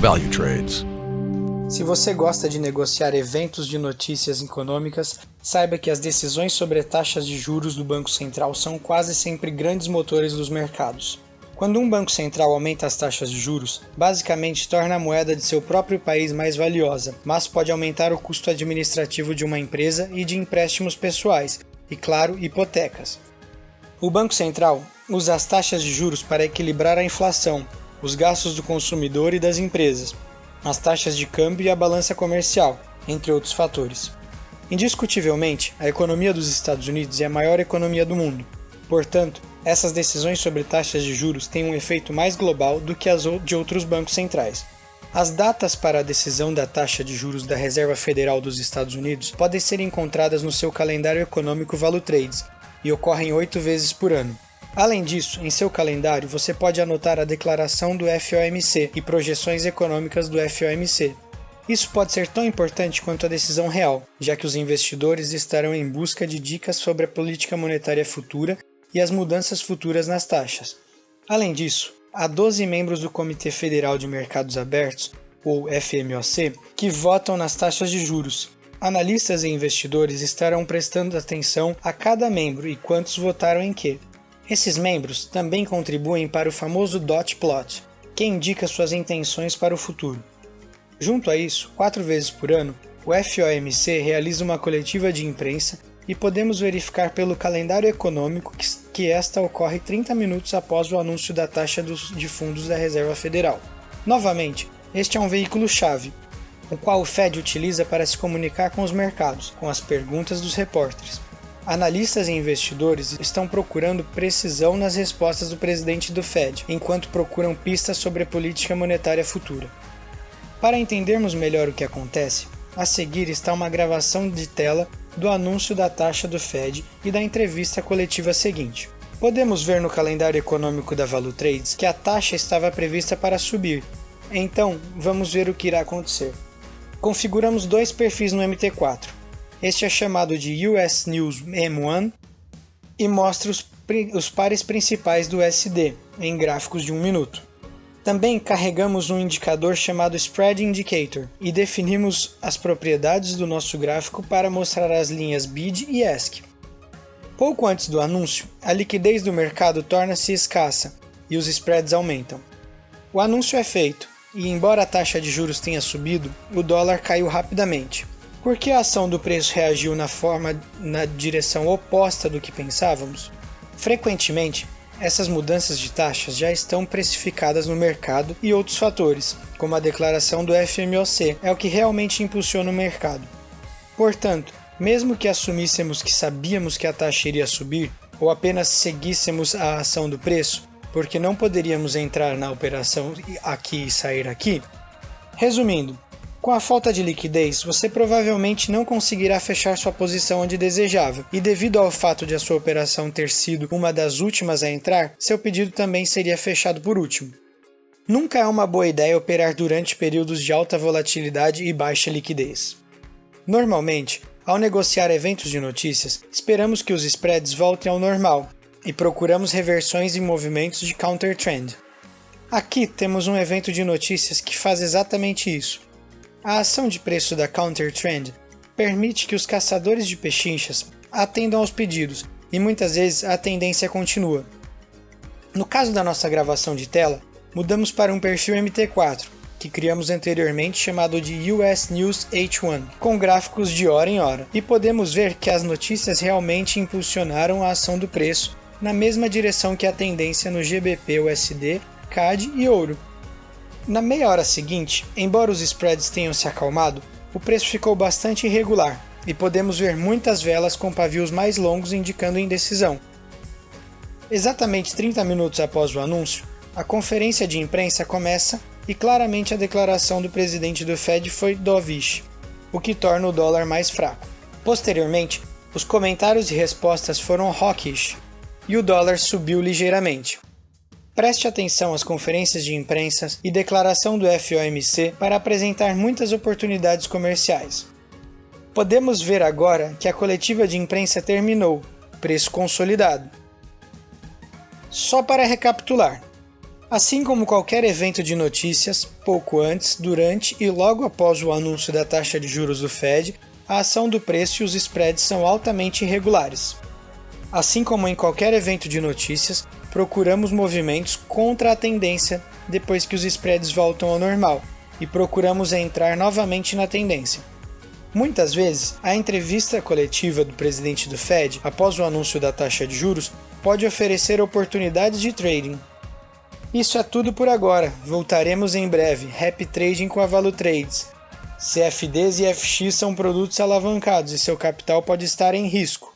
value trades. Se você gosta de negociar eventos de notícias econômicas, saiba que as decisões sobre taxas de juros do Banco Central são quase sempre grandes motores dos mercados. Quando um banco central aumenta as taxas de juros, basicamente torna a moeda de seu próprio país mais valiosa, mas pode aumentar o custo administrativo de uma empresa e de empréstimos pessoais, e claro, hipotecas. O Banco Central usa as taxas de juros para equilibrar a inflação, os gastos do consumidor e das empresas, as taxas de câmbio e a balança comercial, entre outros fatores. Indiscutivelmente, a economia dos Estados Unidos é a maior economia do mundo. Portanto, essas decisões sobre taxas de juros têm um efeito mais global do que as de outros bancos centrais. As datas para a decisão da taxa de juros da Reserva Federal dos Estados Unidos podem ser encontradas no seu calendário econômico ValueTrades e ocorrem 8 vezes por ano. Além disso, em seu calendário você pode anotar a declaração do FOMC e projeções econômicas do FOMC. Isso pode ser tão importante quanto a decisão real, já que os investidores estarão em busca de dicas sobre a política monetária futura e as mudanças futuras nas taxas. Além disso, há 12 membros do Comitê Federal de Mercados Abertos, ou FMOC, que votam nas taxas de juros. Analistas e investidores estarão prestando atenção a cada membro e quantos votaram em quê. Esses membros também contribuem para o famoso dot plot, que indica suas intenções para o futuro. Junto a isso, 4 vezes por ano, o FOMC realiza uma coletiva de imprensa e podemos verificar pelo calendário econômico que esta ocorre 30 minutos após o anúncio da taxa de fundos da Reserva Federal. Novamente, este é um veículo-chave, o qual o Fed utiliza para se comunicar com os mercados, com as perguntas dos repórteres. Analistas e investidores estão procurando precisão nas respostas do presidente do Fed, enquanto procuram pistas sobre a política monetária futura. Para entendermos melhor o que acontece, a seguir está uma gravação de tela do anúncio da taxa do Fed e da entrevista coletiva seguinte. Podemos ver no calendário econômico da ValueTrades que a taxa estava prevista para subir. Então, vamos ver o que irá acontecer. Configuramos 2 perfis no MT4. Este é chamado de US News M1 e mostra os pares principais do USD, em gráficos de 1 minuto. Também carregamos um indicador chamado Spread Indicator e definimos as propriedades do nosso gráfico para mostrar as linhas BID e ESC. Pouco antes do anúncio, a liquidez do mercado torna-se escassa e os spreads aumentam. O anúncio é feito e, embora a taxa de juros tenha subido, o dólar caiu rapidamente. Por que a ação do preço reagiu na direção oposta do que pensávamos? Frequentemente, essas mudanças de taxas já estão precificadas no mercado e outros fatores, como a declaração do FMOC, é o que realmente impulsiona o mercado. Portanto, mesmo que assumíssemos que sabíamos que a taxa iria subir, ou apenas seguíssemos a ação do preço, porque não poderíamos entrar na operação aqui e sair aqui, resumindo, com a falta de liquidez, você provavelmente não conseguirá fechar sua posição onde desejava, e devido ao fato de a sua operação ter sido uma das últimas a entrar, seu pedido também seria fechado por último. Nunca é uma boa ideia operar durante períodos de alta volatilidade e baixa liquidez. Normalmente, ao negociar eventos de notícias, esperamos que os spreads voltem ao normal, e procuramos reversões e movimentos de counter trend. Aqui temos um evento de notícias que faz exatamente isso. A ação de preço da Counter Trend permite que os caçadores de pechinchas atendam aos pedidos e muitas vezes a tendência continua. No caso da nossa gravação de tela, mudamos para um perfil MT4, que criamos anteriormente chamado de US News H1, com gráficos de hora em hora, e podemos ver que as notícias realmente impulsionaram a ação do preço na mesma direção que a tendência no GBP, USD, CAD e ouro. Na meia hora seguinte, embora os spreads tenham se acalmado, o preço ficou bastante irregular e podemos ver muitas velas com pavios mais longos indicando indecisão. Exatamente 30 minutos após o anúncio, a conferência de imprensa começa e claramente a declaração do presidente do Fed foi dovish, o que torna o dólar mais fraco. Posteriormente, os comentários e respostas foram hawkish e o dólar subiu ligeiramente. Preste atenção às conferências de imprensa e declaração do FOMC para apresentar muitas oportunidades comerciais. Podemos ver agora que a coletiva de imprensa terminou, preço consolidado. Só para recapitular, Assim como qualquer evento de notícias, pouco antes, durante e logo após o anúncio da taxa de juros do Fed, a ação do preço e os spreads são altamente irregulares. Assim como em qualquer evento de notícias, procuramos movimentos contra a tendência depois que os spreads voltam ao normal e procuramos entrar novamente na tendência. Muitas vezes, a entrevista coletiva do presidente do Fed após o anúncio da taxa de juros pode oferecer oportunidades de trading. Isso é tudo por agora, voltaremos em breve. Happy Trading com a ValueTrades. CFDs e FX são produtos alavancados e seu capital pode estar em risco.